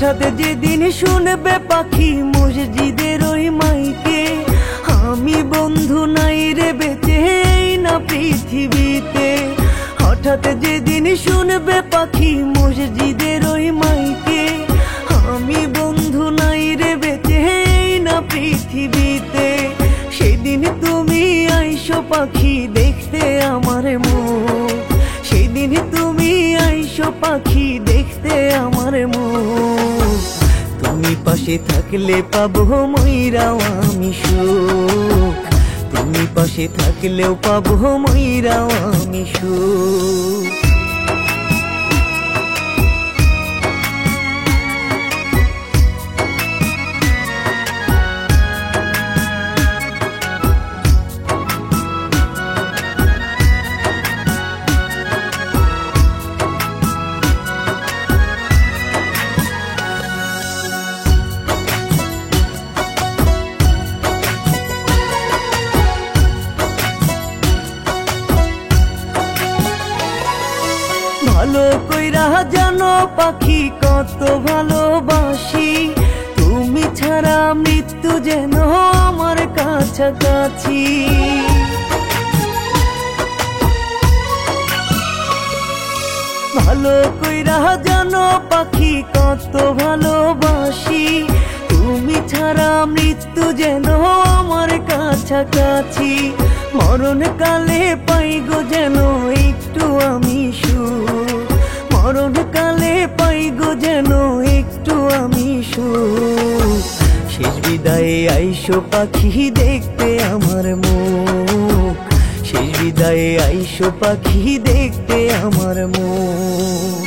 হঠাৎ যেদিন শুনবে পাখি মসজিদের ওই মাইকে, আমি বন্ধু নাই রে বেঁচে না পৃথিবীতে। হঠাৎ যেদিন শুনবে পাখি মসজিদের ওই মাইকে, আমি বন্ধু নাই রে বেঁচে না পৃথিবীতে। সেদিন তুমি আইসো পাখি দেখতে আমার মুখ, সেদিন তুমি আইসো পাখি দেখতে আমার মুখ। তুমি পাশে থাকলে পাবো মইরাও আমি সুখ, তুমি পাশে থাকলেও পাবো মইরাও আমি সুখ। ভালো কইরা জানো পাখি কত ভালোবাসি, তুমি ছাড়া মৃত্যু যেন আমার কাছাকাছি। ভালো কইরা জানো পাখি কত ভালোবাসি, তুমি ছাড়া মৃত্যু যেন আমার কাছাকাছি। মরণকালে পাই গো যেন একটু আমি সুখ, মরণকালে পাই গো যেন একটু আমি সুখ। শেষ বিদায়ে আইসো পাখি দেখতে আমার মুখ, শেষ বিদায়ে আইসো পাখি দেখতে আমার মুখ।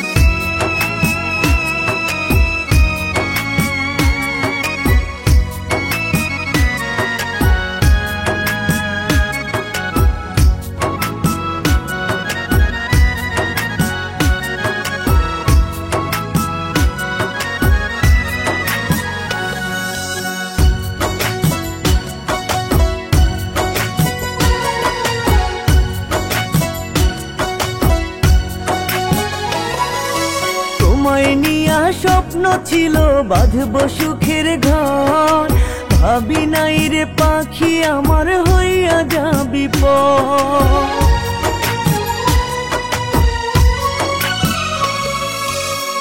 তোমায় নিয়া স্বপ্ন ছিল বাঁধবো সুখের ঘর, ভাবি নাই রে পাখি আমার হইয়া যাবি পর।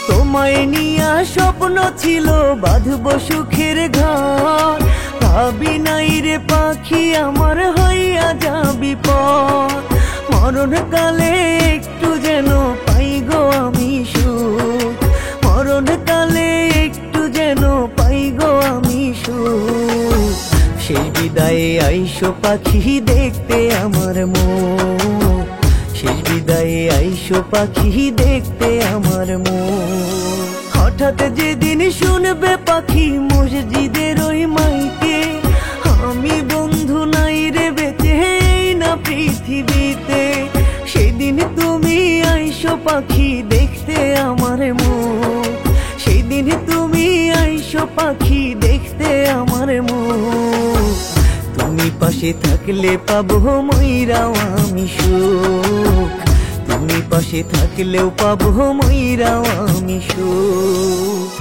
তোমায় নিয়া স্বপ্ন ছিল বাঁধবো সুখের ঘর, ভাবি নাই রে পাখি আমার হইয়া যাবি পর। মরণকালে একটু যেন পাই গো আমি সুখ, মরণকালে একটু যেন পাই গো আমি সুখ। সেই বিদায়ে আইসো পাখি দেখতে আমার মুখ, শেষ বিদায়ে আইসো পাখি দেখতে আমার মুখ। হঠাৎ যেদিন শুনবে পাখি মসজিদের ওই মাইকে, আমি বন্ধু নাই রে বেঁচে না পৃথিবীতে। সেদিন তুমি আইসো পাখি দেখতে আমার মুখ, সেদিন তুমি আইসো পাখি দেখতে আমার মুখ। তুমি পাশে থাকলে পাবো মইরাও আমি সুখ, তুমি পাশে থাকলেও পাবো মইরাও আমি সুখ।